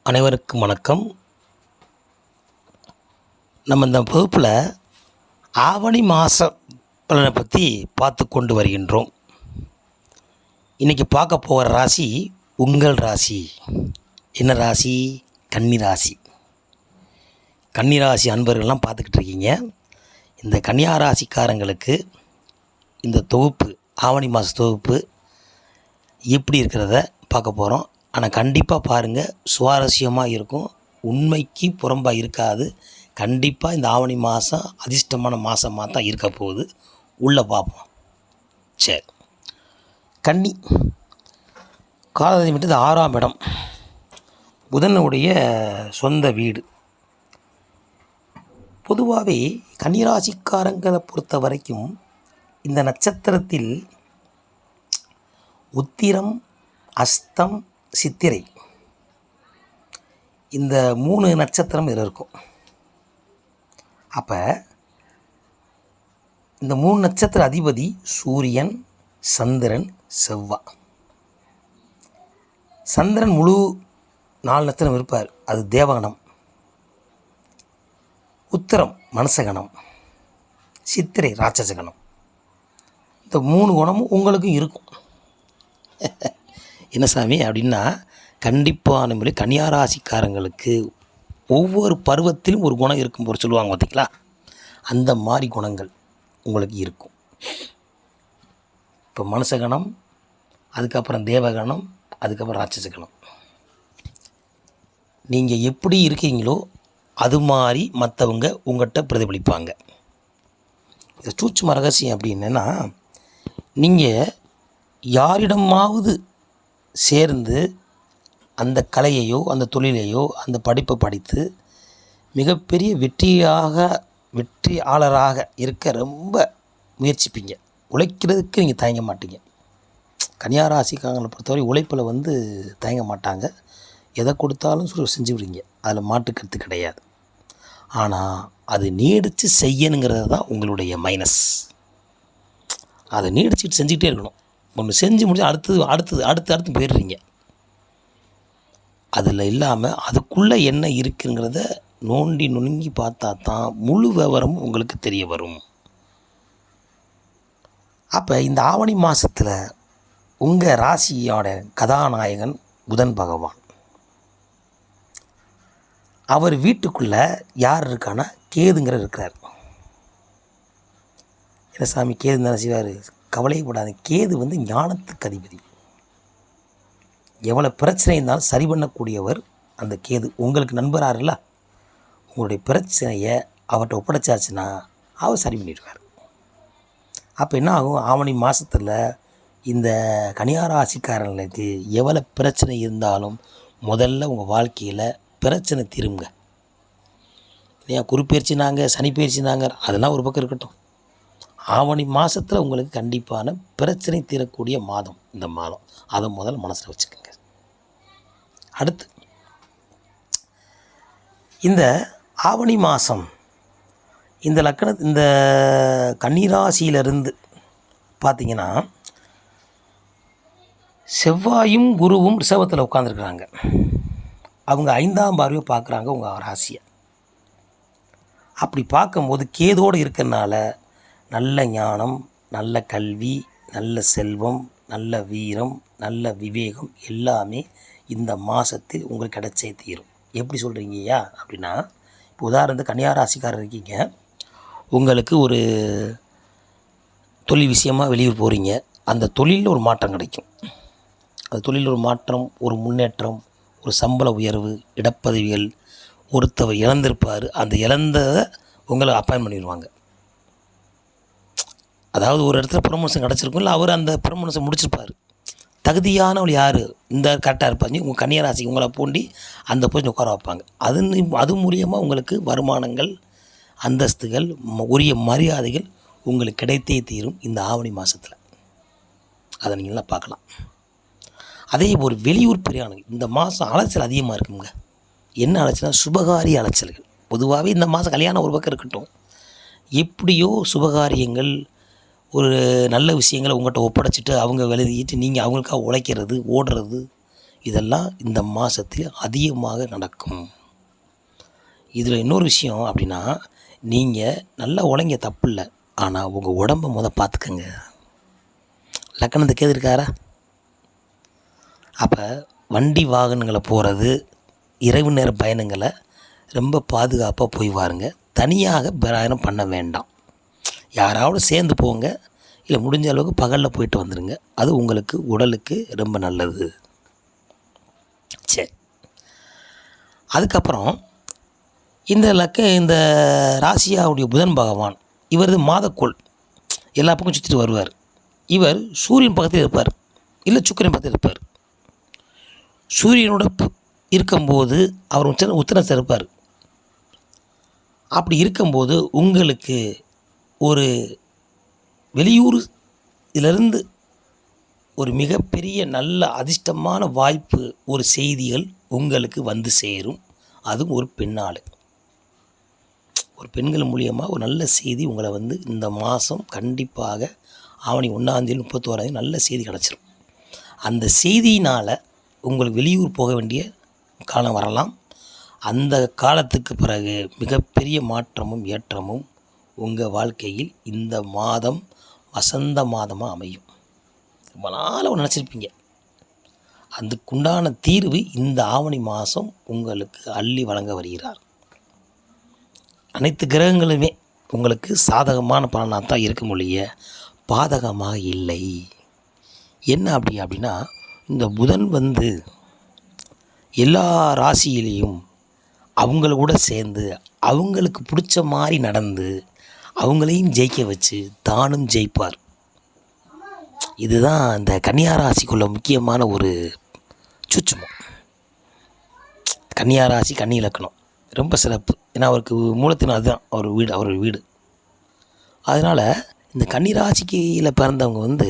அனைவருக்கும் வணக்கம். நம்ம இந்த வகுப்பில் ஆவணி மாத பலனை பற்றி பார்த்து கொண்டு வருகின்றோம். இன்றைக்கி பார்க்க போகிற ராசி உங்கள் ராசி. என்ன ராசி? கன்னி ராசி. கன்னி ராசி அன்பர்கள்லாம் பார்த்துக்கிட்டு இருக்கீங்க. இந்த கன்னியா ராசிக்காரங்களுக்கு இந்த தொகுப்பு, ஆவணி மாத தொகுப்பு எப்படி இருக்கிறத பார்க்க போகிறோம். ஆனால் கண்டிப்பாக பாருங்கள், சுவாரஸ்யமாக இருக்கும். உண்மைக்கு புறம்பாக இருக்காது. கண்டிப்பாக இந்த ஆவணி மாதம் அதிர்ஷ்டமான மாதமாக தான் இருக்க போகுது. உள்ளே பார்ப்போம். சரி, கன்னி காலத்தை விட்டது 6ஆம் இடம், புதனுடைய சொந்த வீடு. பொதுவாகவே கன்னிராசிக்காரங்களை பொறுத்த வரைக்கும் இந்த நட்சத்திரத்தில் உத்திரம், அஸ்தம், சித்திரை இந்த 3 நட்சத்திரம் இதில் இருக்கும். அப்போ இந்த 3 நட்சத்திர அதிபதி சூரியன், சந்திரன், செவ்வாய். சந்திரன் முழு 4 நட்சத்திரம் இருப்பார், அது தேவகணம். உத்திரம் மனுஷகணம், சித்திரை ராட்சசகணம். இந்த 3 குணமும் உங்களுக்கும் இருக்கும். என்ன சாமி அப்படின்னா, கண்டிப்பான முறை கன்னியாராசிக்காரங்களுக்கு ஒவ்வொரு பருவத்திலும் ஒரு குணம் இருக்கும் போது சொல்லுவாங்க பார்த்தீங்களா, அந்த மாதிரி குணங்கள் உங்களுக்கு இருக்கும். இப்போ மனுஷகணம், அதுக்கப்புறம் தேவகணம், அதுக்கப்புறம் ராட்சசகணம். நீங்கள் எப்படி இருக்கீங்களோ அது மாதிரி மற்றவங்க உங்கள்கிட்ட பிரதிபலிப்பாங்க. இந்த சூட்சும ரகசியம் அப்படின்னா, நீங்கள் யாரிடமாவது சேர்ந்து அந்த கலையையோ அந்த தொழிலையோ அந்த படிப்பை படித்து மிகப்பெரிய வெற்றியாளராக இருக்க ரொம்ப முயற்சிப்பீங்க. உழைக்கிறதுக்கு நீங்கள் தயங்க மாட்டீங்க. கன்னியாராசிக்காரங்களை பொறுத்தவரை உழைப்பில் தயங்க மாட்டாங்க. எதை கொடுத்தாலும் செஞ்சு விடுவீங்க, அதில் மாட்டுக்கருத்து கிடையாது. ஆனால் அது நீடித்து செய்யணுங்கிறது தான் உங்களுடைய மைனஸ். அதை நீடிச்சுட்டு செஞ்சுக்கிட்டே இருக்கணும். ஒன்று செஞ்சு முடிச்சு அடுத்து போயிடுறீங்க. அதில் இல்லாமல் அதுக்குள்ளே என்ன இருக்குங்கிறத நோண்டி நுணுங்கி பார்த்தா தான் முழு விவரமும் உங்களுக்கு தெரிய வரும். அப்போ இந்த ஆவணி மாதத்தில் உங்கள் ராசியோட கதாநாயகன் புதன் பகவான். அவர் வீட்டுக்குள்ளே யார் இருக்கான்னா கேதுங்கிற இருக்கிறார். என்ன சாமி, கேது தானே செய்வார்? கவலையப்படாது. கேது ஞானத்துக்கு அதிபதி. எவ்வளோ பிரச்சனை இருந்தாலும் சரி பண்ணக்கூடியவர் அந்த கேது. உங்களுக்கு நண்பராருல்ல, உங்களுடைய பிரச்சனையை அவர்கிட்ட ஒப்படைச்சாச்சுன்னா அவர் சரி பண்ணிடுவார். அப்போ என்ன ஆகும், ஆவணி மாதத்தில் இந்த கன்னியாராசிக்காரர்களுக்கு எவ்வளோ பிரச்சனை இருந்தாலும் முதல்ல உங்கள் வாழ்க்கையில் பிரச்சனை தீருங்க. ஏன் குருப்பெயர்ச்சினாங்க, சனி பயிற்சினாங்க, அதெல்லாம் ஒரு பக்கம் இருக்கட்டும். ஆவணி மாதத்தில் உங்களுக்கு கண்டிப்பான பிரச்சனை தீரக்கூடிய மாதம் இந்த மாதம். அதை முதல்ல மனசில் வச்சுக்கோங்க. அடுத்து இந்த ஆவணி மாதம் இந்த கன்னிராசியிலிருந்து பார்த்திங்கன்னா செவ்வாயும் குருவும் ரிஷபத்தில் உட்காந்துருக்குறாங்க. அவங்க 5ஆம் பார்வையை பார்க்குறாங்க உங்கள் ராசியை. அப்படி பார்க்கும்போது கேதோடு இருக்கிறனால நல்ல ஞானம், நல்ல கல்வி, நல்ல செல்வம், நல்ல வீரம், நல்ல விவேகம் எல்லாமே இந்த மாதத்தில் உங்களுக்கு கிடைச்சே தீரும். எப்படி சொல்கிறீங்கய்யா அப்படின்னா, இப்போ உதாரணத்துக்கு கன்னியாராசிக்காரர் இருக்கீங்க, உங்களுக்கு ஒரு தொழில் விஷயமாக வெளியூர் போகிறீங்க. அந்த தொழிலில் ஒரு மாற்றம் கிடைக்கும். அந்த தொழிலில் ஒரு மாற்றம், ஒரு முன்னேற்றம், ஒரு சம்பள உயர்வு, இடப்பதவிகள். ஒருத்தவர் இழந்திருப்பார், அந்த இழந்ததை உங்களை அப்பாயின் பண்ணிடுவாங்க. அதாவது ஒரு இடத்துல ப்ரமோஷன் கிடச்சிருக்கும், இல்லை அவர் அந்த ப்ரமோஷன் முடிச்சிருப்பார். தகுதியானவள் யார், இந்த கரெக்டாக இருப்பாங்க, உங்கள் கன்னியாராசி உங்களை பூண்டி அந்த பொசிஷன் உட்கார வைப்பாங்க. அது மூலியமாக உங்களுக்கு வருமானங்கள், அந்தஸ்துகள், உரிய மரியாதைகள் உங்களுக்கு கிடைத்தே தீரும் இந்த ஆவணி மாதத்தில். அதை நீங்களாம் பார்க்கலாம். அதே ஒரு வெளியூர் பிரயாணம் இந்த மாதம் அலைச்சல் அதிகமாக இருக்குங்க. என்ன அலைச்சல்னா சுபகாரிய அலைச்சல்கள். பொதுவாகவே இந்த மாதம் கல்யாணம் ஒரு பக்கம் இருக்கட்டும், எப்படியோ சுபகாரியங்கள், ஒரு நல்ல விஷயங்களை உங்கள்கிட்ட ஒப்படைச்சிட்டு அவங்க எழுதிட்டு நீங்கள் அவங்களுக்காக உழைக்கிறது, ஓடுறது, இதெல்லாம் இந்த மாதத்தில் அதிகமாக நடக்கும். இதில் இன்னொரு விஷயம் அப்படின்னா, நீங்கள் நல்லா உழைங்க தப்பு இல்லை, ஆனால் உங்கள் உடம்பை பார்த்துக்கங்க. லக்கணத்தை கேது இருக்காரா? அப்போ வண்டி வாகனங்களை போகிறது, இரவு நேர பயணங்களை ரொம்ப பாதுகாப்பாக போய் வாருங்க. தனியாக பிரயாணம் பண்ண வேண்டாம். யாராவது சேர்ந்து போங்க, இல்லை முடிஞ்ச அளவுக்கு பகலில் போயிட்டு வந்துடுங்க. அது உங்களுக்கு உடலுக்கு ரொம்ப நல்லது. சரி, அதுக்கப்புறம் இந்த ராசியாவுடைய புதன் பகவான் இவரது மாதக்கோள் எல்லா பக்கம் சுற்றிட்டு வருவார். இவர் சூரியன் பக்கத்தில் இருப்பார், இல்லை சுக்கிரன் பக்கத்தில் இருப்பார். சூரியனோட இருக்கும்போது அவர் உத்தரத்தில் இருப்பார். அப்படி இருக்கும்போது உங்களுக்கு ஒரு வெளியூர் இதிலிருந்து ஒரு மிகப்பெரிய நல்ல அதிர்ஷ்டமான வாய்ப்பு, ஒரு செய்திகள் உங்களுக்கு வந்து சேரும். அதுவும் ஒரு பெண்ணால், ஒரு பெண்கள் மூலியமாக ஒரு நல்ல செய்தி உங்களை இந்த மாதம் கண்டிப்பாக ஆவணி 1 31 நல்ல செய்தி கிடச்சிரும். அந்த செய்தியினால் உங்களுக்கு வெளியூர் போக வேண்டிய காலம் வரலாம். அந்த காலத்துக்கு பிறகு மிகப்பெரிய மாற்றமும் ஏற்றமும் உங்கள் வாழ்க்கையில் இந்த மாதம் வசந்த மாதமாக அமையும். ரொம்ப நாளாக நினச்சிருப்பீங்க, அதுக்குண்டான தீர்வு இந்த ஆவணி மாதம் உங்களுக்கு அள்ளி வழங்க வருகிறார். அனைத்து கிரகங்களுமே உங்களுக்கு சாதகமான பலனாக தான் இருக்கும் ஒழிய பாதகமாக இல்லை. என்ன அப்படின்னா, இந்த புதன் எல்லா ராசியிலையும் அவங்கள கூட சேர்ந்து அவங்களுக்கு பிடிச்ச மாதிரி நடந்து அவங்களையும் ஜெயிக்க வச்சு தானும் ஜெயிப்பார். இதுதான் இந்த கன்னியா ராசிக்குள்ள முக்கியமான ஒரு சூட்சுமம். கன்னியா ராசி கன்னி இலக்கணம் ரொம்ப சிறப்பு. ஏன்னா அவருக்கு மூலத்தின் அதுதான் அவர் வீடு. அதனால் இந்த கன்னி ராசிக்கில் பிறந்தவங்க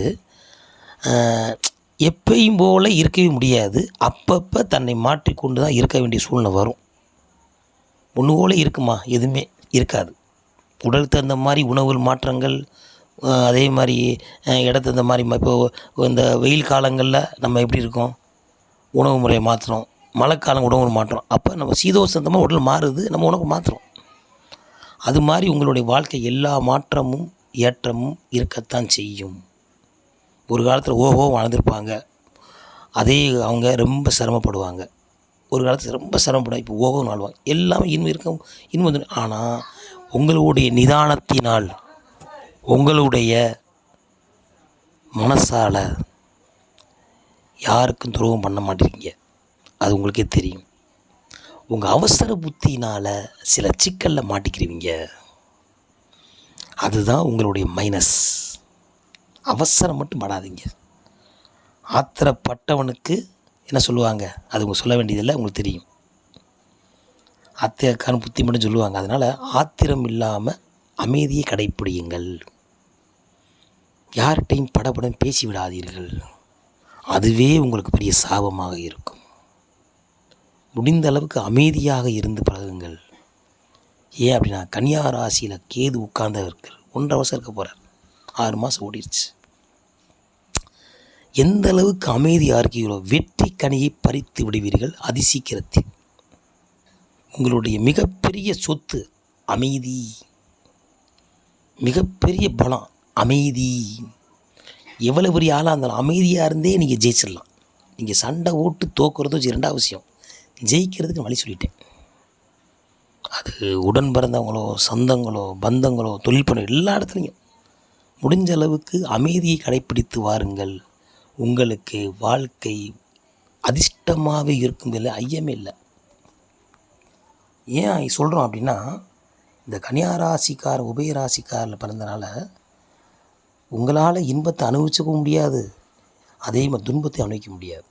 எப்பயும் போல் இருக்கவே முடியாது. அப்பப்போ தன்னை மாற்றிக்கொண்டு தான் இருக்க வேண்டிய சூழ்நிலை வரும். ஒன்று போல் இருக்குமா? எதுவுமே இருக்காது. உடலுக்கு தகுந்த மாதிரி உணவுகள் மாற்றங்கள், அதே மாதிரி இடத்துக்கு தகுந்த மாதிரி. இப்போது இந்த வெயில் காலங்களில் நம்ம எப்படி இருக்கோம், உணவு முறையை மாற்றுறோம். மழைக்காலம் உணவு மாற்றுறோம். அப்போ நம்ம சீதோஷந்தமாக உடல் மாறுது, நம்ம உணவு மாற்றுறோம். அது மாதிரி உங்களுடைய வாழ்க்கை எல்லா மாற்றமும் ஏற்றமும் இருக்கத்தான் செய்யும். ஒரு காலத்தில் ஓஹோ வாழ்ந்திருப்பாங்க, அதே அவங்க ரொம்ப சிரமப்படுவாங்க. ஒரு காலத்தில் ரொம்ப சிரமப்படுவாங்க, இப்போ ஓஹோன்னு வாழ்வாங்க. எல்லாமே இன்னும் வந்து. ஆனால் உங்களுடைய நிதானத்தினால், உங்களுடைய மனசால் யாருக்கும் துரோகம் பண்ண மாட்டேங்க. அது உங்களுக்கே தெரியும். உங்கள் அவசர புத்தினால் சில சிக்கலில் மாட்டிக்கிறீங்க. அதுதான் உங்களுடைய மைனஸ். அவசரம் மட்டும் படாதீங்க. ஆத்திரப்பட்டவனுக்கு என்ன சொல்லுவாங்க, அது உங்களுக்கு சொல்ல வேண்டியதில்லை, உங்களுக்கு தெரியும். ஆத்திரக்கான புத்தி மட்டும் சொல்லுவாங்க. அதனால் ஆத்திரம் இல்லாமல் அமைதியை கடைப்பிடியுங்கள். யார்கிட்டையும் படபடம் பேசி விடாதீர்கள். அதுவே உங்களுக்கு பெரிய சாபமாக இருக்கும். முடிந்த அளவுக்கு அமைதியாக இருந்து பழகுங்கள். ஏன் அப்படின்னா, கன்னியா ராசியில் கேது உட்கார்ந்த இருக்கிற 1.5 வருஷம் இருக்க போகிறார். 6 மாதம் ஓடிடுச்சு. எந்த அளவுக்கு அமைதியாக இருக்கீங்களோ வெற்றி கனியை பறித்து விடுவீர்கள் அதிசீக்கிரத்தில். உங்களுடைய மிகப்பெரிய சொத்து அமைதி, மிகப்பெரிய பலம் அமைதி. எவ்வளோ பெரிய ஆளாக இருந்தாலும் அமைதியாக இருந்தே நீங்கள் ஜெயிச்சிடலாம். நீங்கள் சண்டை ஓட்டு தோக்குறதும் 2வது விஷயம், ஜெயிக்கிறதுக்கு வழி சொல்லிட்டேன். அது உடன் பிறந்தவங்களோ, சொந்தங்களோ, பந்தங்களோ, தொழில் பண்ண எல்லா இடத்துலையும் முடிஞ்ச அளவுக்கு அமைதியை கடைப்பிடித்து வாருங்கள். உங்களுக்கு வாழ்க்கை அதிர்ஷ்டமாகவே இருக்கும் இல்லை, ஐயமே இல்லை. ஏன் சொல்கிறோம் அப்படின்னா, இந்த கன்னியா ராசிக்கார உபயராசிக்காரில் பிறந்தனால உங்களால் இன்பத்தை அனுபவிச்சுக்க முடியாது, அதே மாதிரி துன்பத்தை அனுபவிக்க முடியாது.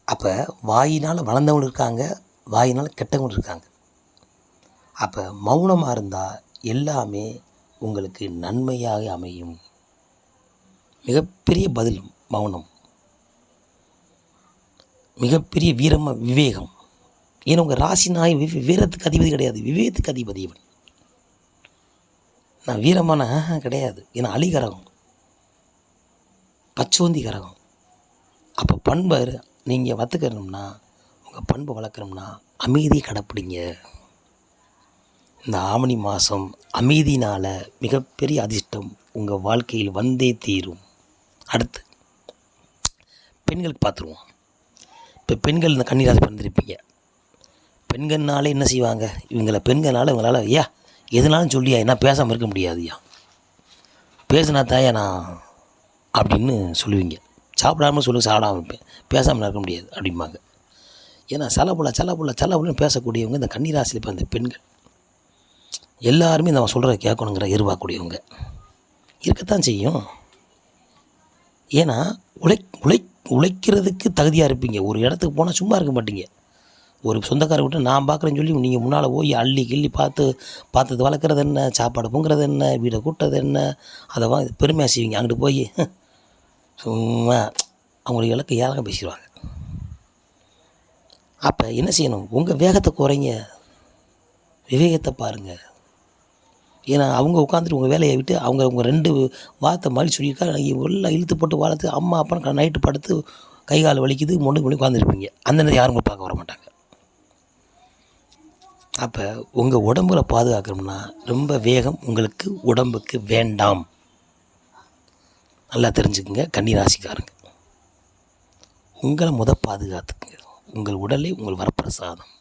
அப்போ வாயினால் வளர்ந்தவங்க இருக்காங்க, வாயினால் கெட்டவங்க இருக்காங்க. அப்போ மௌனமாக இருந்தால் எல்லாமே உங்களுக்கு நன்மையாக அமையும். மிகப்பெரிய பதில் மௌனம், மிகப்பெரிய விவேகம். ஏன்னா உங்கள் ராசி நாய் வீரத்துக்கு அதிபதி கிடையாது, விவேகத்துக்கு அதிபதி இவன். நான் வீரமான கிடையாது. ஏன்னா அலிகரகம், பச்சோந்தி கரகம். அப்போ பண்பை நீங்கள் வளர்த்துக்கணும்னா, உங்கள் பண்பை வளர்க்கணும்னா அமைதியை கடைப்பிடிங்க. இந்த ஆவணி மாதம் அமைதியினால் மிகப்பெரிய அதிர்ஷ்டம் உங்கள் வாழ்க்கையில் வந்தே தீரும். அடுத்து பெண்களுக்கு பார்த்துருவோம். இப்போ பெண்கள் இந்த கன்னிராசி பிறந்திருப்பீங்க. பெண்கள்னாலே என்ன செய்வாங்க, பெண்கள்னால இவங்களால் ஐயா எதுனாலும் சொல்லியா என்ன பேசாமல் இருக்க முடியாதுயா, பேசினா தாயா நான் அப்படின்னு சொல்லுவீங்க. சாப்பிடாம சொல்லுங்கள், சாப்பிடாமல் இருப்பேன், பேசாமல் இருக்க முடியாது அப்படிம்பாங்க. ஏன்னா சலப்புலன்னு பேசக்கூடியவங்க இந்த கன்னிராசியில் இப்போ அந்த பெண்கள் எல்லாருமே நம்ம சொல்கிறத கேட்கணுங்கிற எதிர்பார்க்கக்கூடியவங்க இருக்கத்தான் செய்யும். ஏன்னா உழைக்கிறதுக்கு தகுதியாக இருப்பீங்க. ஒரு இடத்துக்கு போனால் சும்மா இருக்க மாட்டீங்க. ஒரு சொந்தக்காரர்கிட்ட நான் பார்க்குறேன்னு சொல்லி நீங்கள் முன்னால் போய் அள்ளி கிள்ளி பார்த்தது வளர்க்குறது என்ன, சாப்பாடு பொங்குறது என்ன, வீடை கூட்டுறது என்ன, அதை பெருமையாக செய்வீங்க. அங்கிட்டு போய் சும்மா அவங்களுடைய இலக்கை ஏழக பேசிடுவாங்க. அப்போ என்ன செய்யணும், உங்கள் வேகத்தை குறைங்க, விவேகத்தை பாருங்கள். ஏன்னா அவங்க உட்காந்துட்டு உங்கள் வேலையை விட்டு அவங்க 2 வார்த்தை மாதிரி சொல்லியிருக்கா, எல்லாம் இழுத்து போட்டு வளர்த்து அம்மா அப்பா நைட்டு படுத்து கை கால் வலிக்குது மொண்டு பண்ணி உட்காந்துருப்பீங்க. அந்த நேரம் யாரும் உங்களை பார்க்க வர மாட்டாங்க. அப்போ உங்கள் உடம்புல பாதுகாக்கணும்னா ரொம்ப வேகம் உங்களுக்கு உடம்புக்கு வேண்டாம். நல்லா தெரிஞ்சுக்குங்க கன்னிராசிக்காரங்க, உங்களை பாதுகாத்துக்குங்க. உங்கள் உடலே உங்கள் வரப்பிரசாதம்.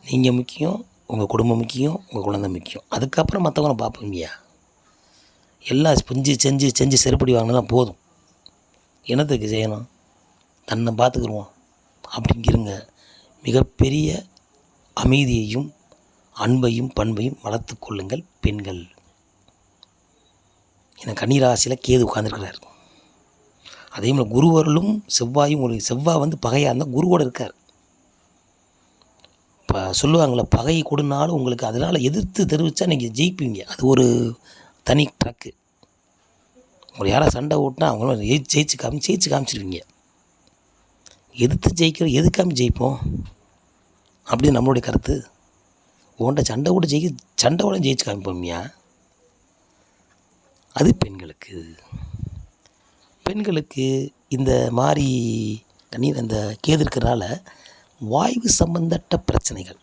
நீங்கள் முக்கியம், உங்கள் குடும்பம் முக்கியம், உங்கள் குழந்தை முக்கியம். அதுக்கப்புறம் மற்றவங்கள பார்ப்பீங்க. எல்லாம் செஞ்சு செருப்படி வாங்கினா போதும். என்னத்துக்கு செய்யணும், தன்னை பார்த்துக்குருவோம் அப்படிங்கிறங்க. மிகப்பெரிய அமைதியையும் அன்பையும் பண்பையும் வளர்த்து கொள்ளுங்கள் பெண்கள். ஏன்னா கன்னிராசியில் கேது உட்கார்ந்துருக்கிறார். அதே மாதிரி குருவர்களும் செவ்வாயும், ஒரு செவ்வாய் பகையாக இருந்தால் குருவோடு இருக்கார். இப்போ சொல்லுவாங்களே, பகை கொடுனாலும் உங்களுக்கு அதனால் எதிர்த்து தெரிவித்தா நீங்கள் ஜெயிப்பீங்க. அது ஒரு தனி ட்ரக்கு. உங்களை யாராவது சண்டை ஓட்டினா அவங்கள ஜெயிச்சு காமிச்சிருவீங்க. எதிர்த்து எதுக்காம ஜெயிப்போம் அப்படின்னு நம்மளுடைய கருத்து. உன்கிட்ட சண்டையோட ஜெயிச்சு காமிப்போம்யா. அது பெண்களுக்கு இந்த மாதிரி இந்த கேது இருக்கிறனால வாய்வு சம்பந்தப்பட்ட பிரச்சனைகள்,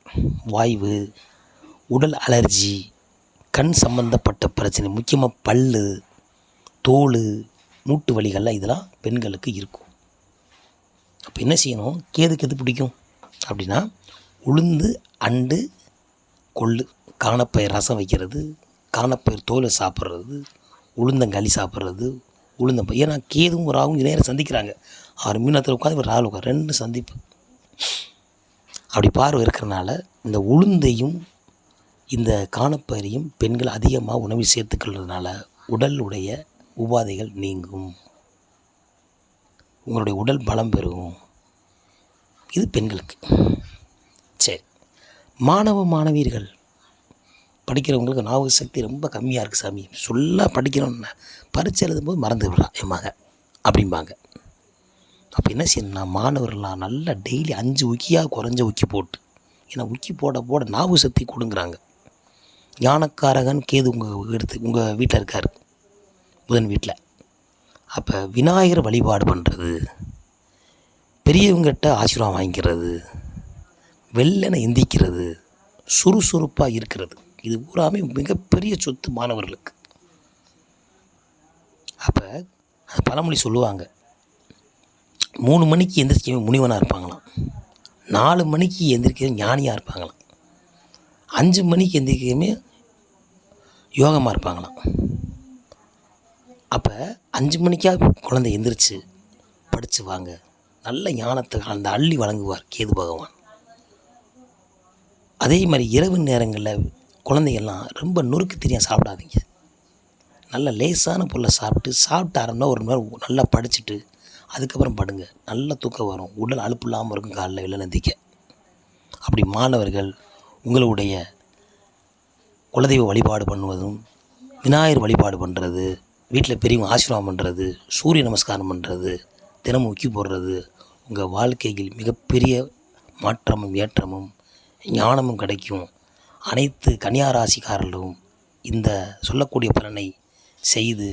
வாய்வு, உடல் அலர்ஜி, கண் சம்பந்தப்பட்ட பிரச்சனை, முக்கியமாக பல், தோல், மூட்டு வலிகள்லாம் இதெல்லாம் பெண்களுக்கு இருக்கும். அப்போ என்ன செய்யணும், கேதுக்கு எது பிடிக்கும் அப்படின்னா உளுந்து, அண்டு, கொள்ளு, காணப்பயிர் ரசம் வைக்கிறது, காணப்பயிர் தோலை சாப்பிட்றது, உளுந்தங்களி சாப்பிட்றது, ஏன்னா கேதுவும் ராகும் நேரம் சந்திக்கிறாங்க. 6 மீனத்தில் உட்காந்து ஒரு ராகு உட்காந்து 2 சந்திப்பு. அப்படி பார்வை இருக்கிறனால இந்த உளுந்தையும் இந்த காணப்பயிரையும் பெண்கள் அதிகமாக உணவில் சேர்த்துக்கொள்றதுனால உடலுடைய உபாதைகள் நீங்கும், உங்களுடைய உடல் பலம் பெறும். இது பெண்களுக்கு. சரி, மாணவியர்கள் படிக்கிறவங்களுக்கு ஞாபக சக்தி ரொம்ப கம்மியாக இருக்குது சாமி, சொல்ல படிக்கணும்னா பரீட்சை எழுதும்போது மறந்து விடுறான் என் மகன் அப்படிம்பாங்க. அப்போ என்ன செய்யணும்னா, மாணவர்களாக நல்லா டெய்லி 5 உக்கியாக குறைஞ்ச உக்கி போட்டு, ஏன்னா உக்கி போட ஞாபக சக்தி கொடுங்குறாங்க. ஞானக்காரகன் கேது உங்கள் வீட்டில் இருக்கார், புதன் வீட்டில். அப்போ விநாயகர் வழிபாடு பண்ணுறது, பெரியவங்ககிட்ட ஆசீர்வாதம் வாங்கிக்கிறது, வெள்ளனை எந்திக்கிறது, சுறுசுறுப்பாக இருக்கிறது, இது பூராமே மிகப்பெரிய சொத்து மாணவர்களுக்கு. அப்போ பழமொழி சொல்லுவாங்க, 3 மணிக்கு எந்திரிக்கவே முனிவனாக இருப்பாங்களாம், 4 மணிக்கு எந்திரிக்கவே ஞானியாக இருப்பாங்களாம், 5 மணிக்கு எந்திரிக்கவே யோகமாக இருப்பாங்களாம். அப்போ 5 மணிக்காக குழந்தை எந்திரிச்சு படித்து வாங்க, நல்ல ஞானத்தை அந்த அள்ளி வழங்குவார் கேது பகவான். அதே மாதிரி இரவு நேரங்களில் குழந்தைகள்லாம் ரொம்ப நொறுக்கு தெரியாமல் சாப்பிடாதீங்க. நல்ல லேசான பொருளை சாப்பிட்டு 1/2 மணி நேரம் 1 மணி நேரம் நல்லா படிச்சுட்டு அதுக்கப்புறம் படுங்க, நல்ல தூக்கம் வரும், உடல் அலுப்பு இல்லாமல் இருக்கும், காலைல வெள்ளை நந்திக்க. அப்படி மாணவர்கள் உங்களுடைய குலதெய்வ வழிபாடு பண்ணுவதும், விநாயகர் வழிபாடு பண்ணுறது, வீட்டில் பெரியவங்க ஆசீர்வாதம் பண்ணுறது, சூரிய நமஸ்காரம் பண்ணுறது, தினமும் உக்கி போடுறது, உங்கள் வாழ்க்கையில் மிகப்பெரிய மாற்றமும் ஏற்றமும் ஞானமும் கிடைக்கும். அனைத்து கன்னியாராசிக்காரர்களும் இந்த சொல்லக்கூடிய பலனை செய்து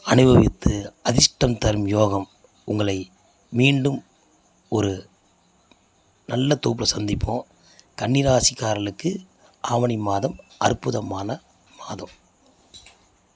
அனுபவித்து அதிர்ஷ்டம் தரும் யோகம் உங்களை மீண்டும் ஒரு நல்ல தொகுப்பில் சந்திப்போம். கன்னிராசிக்காரர்களுக்கு ஆவணி மாதம் அற்புதமான மாதம்.